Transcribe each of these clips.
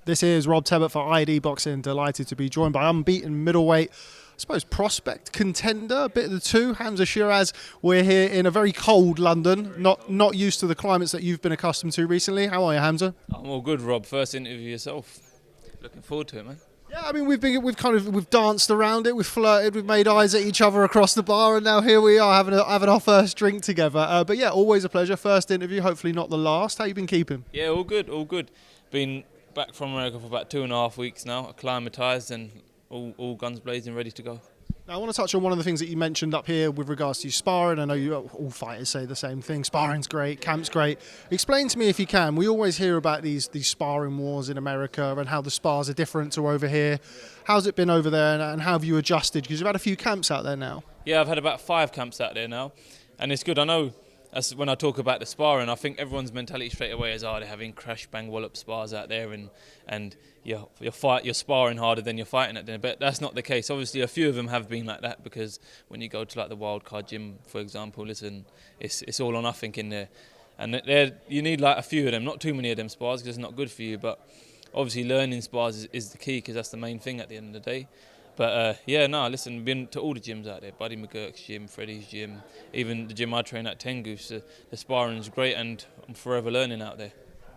This is Rob Tebbutt for ID Boxing. Delighted to be joined by unbeaten middleweight, I suppose prospect, contender, a bit of the two, Hamzah Sheeraz. We're here in a very cold London, not used to the climates that you've been accustomed to recently. How are you, Hamzah? I'm all good, Rob. First interview yourself. Looking forward to it, man. Yeah, I mean we've danced around it, we've flirted, we've made eyes at each other across the bar, and now here we are having our first drink together. But yeah, always a pleasure. First interview, hopefully not the last. How you been keeping? Yeah, all good, all good. Been back from America for about 2.5 weeks now, acclimatised and all guns blazing, ready to go. Now, I want to touch on one of the things that you mentioned up here with regards to sparring. I know all fighters say the same thing. Sparring's great, camp's great. Explain to me if you can. We always hear about these sparring wars in America and how the spars are different to over here. How's it been over there and how have you adjusted? Because you've had a few camps out there now. Yeah, I've had about 5 camps out there now, and it's good. I know when I talk about the sparring, I think everyone's mentality straight away is, they're having crash, bang, wallop spars out there, and you're sparring harder than you're fighting at them. But that's not the case. Obviously, a few of them have been like that, because when you go to like the wildcard gym, for example, listen, it's all or nothing in there, and you need like a few of them, not too many of them spars, because it's not good for you. But obviously, learning spars is the key, because that's the main thing at the end of the day. But listen, been to all the gyms out there, Buddy McGurk's gym, Freddie's gym, even the gym I train at, Tengus. The sparring's great, and I'm forever learning out there.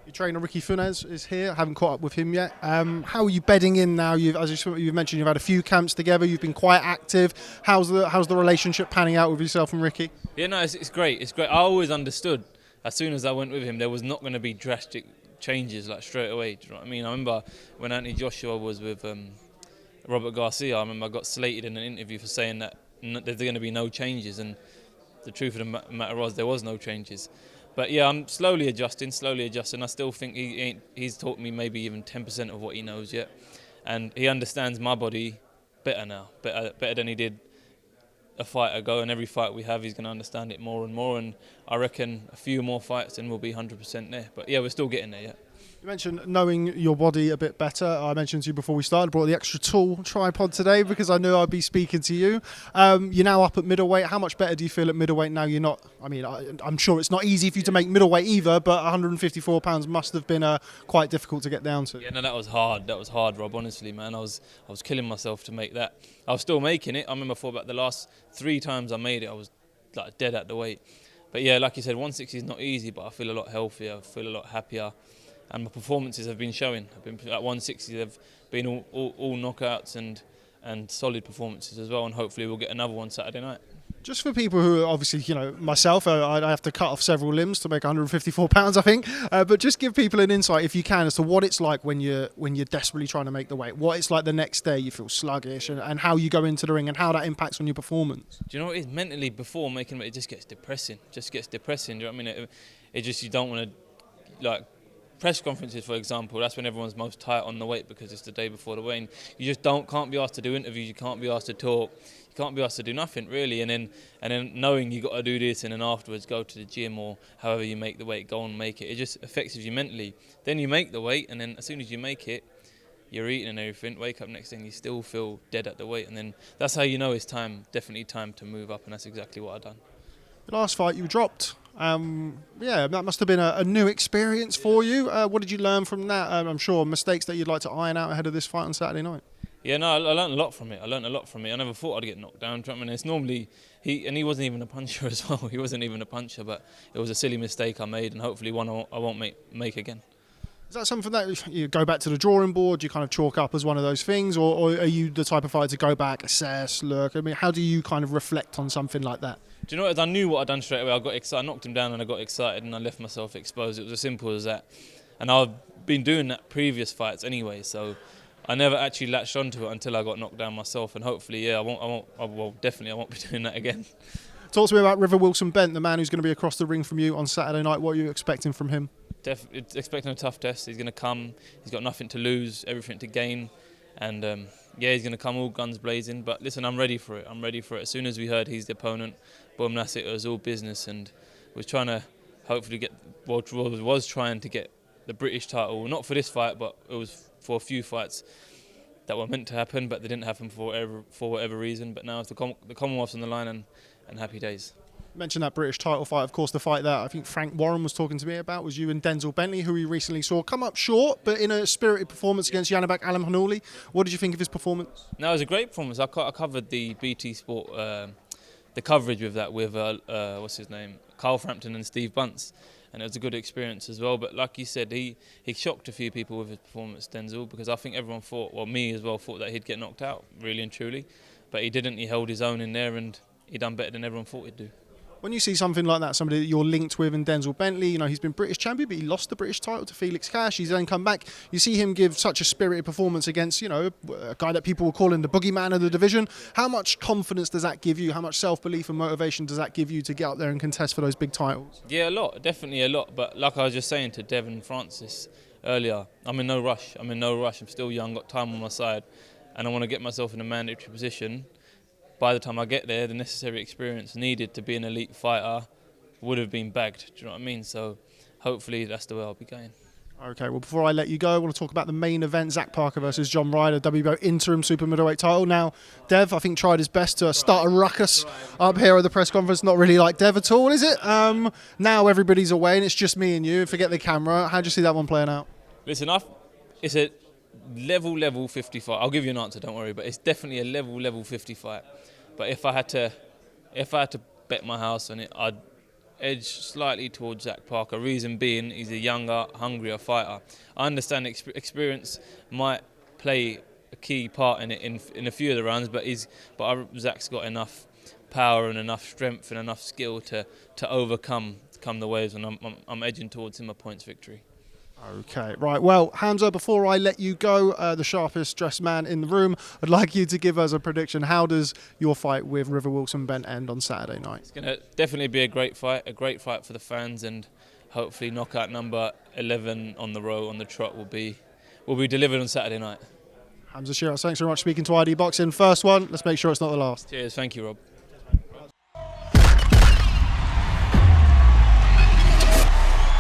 Your trainer Ricky Funez is here. I haven't caught up with him yet. How are you bedding in now? As you've mentioned, you've had a few camps together. You've been quite active. How's the relationship panning out with yourself and Ricky? Yeah, no, it's great. It's great. I always understood as soon as I went with him there was not going to be drastic changes like straight away. Do you know what I mean? I remember when Joshua was with Robert Garcia, I remember I got slated in an interview for saying that there's going to be no changes, and the truth of the matter was there was no changes. But yeah, I'm slowly adjusting. I still think he's taught me maybe even 10% of what he knows yet, and he understands my body better now, better than he did a fight ago. And every fight we have, he's going to understand it more and more. And I reckon a few more fights and we'll be 100% there. But yeah, we're still getting there yet. You mentioned knowing your body a bit better. I mentioned to you before we started, brought the extra tool tripod today because I knew I'd be speaking to you. You're now up at middleweight. How much better do you feel at middleweight now? You're not, I'm sure it's not easy for you to make middleweight either, but 154 pounds must have been quite difficult to get down to. Yeah, no, that was hard. That was hard, Rob, honestly, man. I was killing myself to make that. I was still making it. I remember for about the last 3 times I made it, I was like dead at the weight. But yeah, like you said, 160 is not easy, but I feel a lot healthier. I feel a lot happier. And my performances have been showing. I've been at 160. They've been all knockouts and solid performances as well. And hopefully we'll get another one Saturday night. Just for people who are obviously, myself, I have to cut off several limbs to make 154 pounds, I think. But just give people an insight, if you can, as to what it's like when you're desperately trying to make the weight. What it's like the next day, you feel sluggish, and how you go into the ring and how that impacts on your performance. Do you know what it is? Mentally, before making it just gets depressing. Do you know what I mean? It just, you don't want to, like, press conferences, for example, that's when everyone's most tight on the weight because it's the day before the weigh-in. You just can't be asked to do interviews, you can't be asked to talk, you can't be asked to do nothing really. And then knowing you got to do this, and then afterwards go to the gym or however you make the weight, go and make it. It just affects you mentally. Then you make the weight, and then as soon as you make it, you're eating and everything. Wake up next thing, you still feel dead at the weight, and then that's how you know it's time, definitely time to move up, and that's exactly what I've done. The last fight you dropped. That must have been a new experience for you. What did you learn from that? I'm sure mistakes that you'd like to iron out ahead of this fight on Saturday night. Yeah, no, I learned a lot from it. I never thought I'd get knocked down. I mean, it's normally he wasn't even a puncher as well. He wasn't even a puncher, but it was a silly mistake I made, and hopefully one I won't make again. Is that something that you go back to the drawing board, you kind of chalk up as one of those things, or are you the type of fighter to go back, assess, look? I mean, how do you kind of reflect on something like that? Do you know what? I knew what I'd done straight away. I got excited, I knocked him down and I got excited and I left myself exposed. It was as simple as that. And I've been doing that previous fights anyway, so I never actually latched onto it until I got knocked down myself. And hopefully, I won't be doing that again. Talk to me about River Wilson-Bent, the man who's going to be across the ring from you on Saturday night. What are you expecting from him? Expecting a tough test. He's going to come. He's got nothing to lose, everything to gain. And he's going to come all guns blazing. But listen, I'm ready for it. As soon as we heard he's the opponent, boom, that's it. It was all business, and was trying to hopefully was trying to get the British title, not for this fight, but it was for a few fights that were meant to happen, but they didn't happen for whatever reason. But now it's the Commonwealth's on the line, and happy days. Mentioned that British title fight. Of course, the fight that I think Frank Warren was talking to me about was you and Denzel Bentley, who we recently saw come up short, but in a spirited performance against Janibek Alimkhanuly. What did you think of his performance? No, it was a great performance. I covered the BT Sport, the coverage with that with what's his name, Carl Frampton and Steve Bunce, and it was a good experience as well. But like you said, he shocked a few people with his performance, Denzel, because I think everyone thought, well, me as well, thought that he'd get knocked out, really and truly, but he didn't. He held his own in there, and he done better than everyone thought he'd do. When you see something like that, somebody that you're linked with in Denzel Bentley, you know, he's been British champion, but he lost the British title to Felix Cash. He's then come back. You see him give such a spirited performance against, you know, a guy that people were calling the boogeyman of the division. How much confidence does that give you? How much self-belief and motivation does that give you to get up there and contest for those big titles? Yeah, a lot, definitely a lot. But like I was just saying to Devin Francis earlier, I'm in no rush. I'm still young, got time on my side, and I want to get myself in a mandatory position. By the time I get there, the necessary experience needed to be an elite fighter would have been bagged. Do you know what I mean? So hopefully that's the way I'll be going. Okay, well, before I let you go, I want to talk about the main event, Zach Parker versus John Ryder, WBO interim super middleweight title. Now, Dev, I think, tried his best to start a ruckus up here at the press conference. Not really like Dev at all, is it? Now everybody's away and it's just me and you. Forget the camera. How do you see that one playing out? Listen, it's a level 50 fight. I'll give you an answer, don't worry, but it's definitely a level 50 fight. But if I had to bet my house on it, I'd edge slightly towards Zach Parker. Reason being, he's a younger, hungrier fighter. I understand experience might play a key part in it in a few of the rounds, but Zach's got enough power and enough strength and enough skill to overcome the waves, and I'm edging towards him a points victory. Okay, right. Well, Hamzah, before I let you go, the sharpest dressed man in the room, I'd like you to give us a prediction. How does your fight with River Wilson Bent end on Saturday night? It's going to definitely be a great fight for the fans, and hopefully knockout number 11 on the row on the trot will be delivered on Saturday night. Hamzah Sheeraz, thanks very much for speaking to ID Boxing. First one, let's make sure it's not the last. Cheers, thank you, Rob.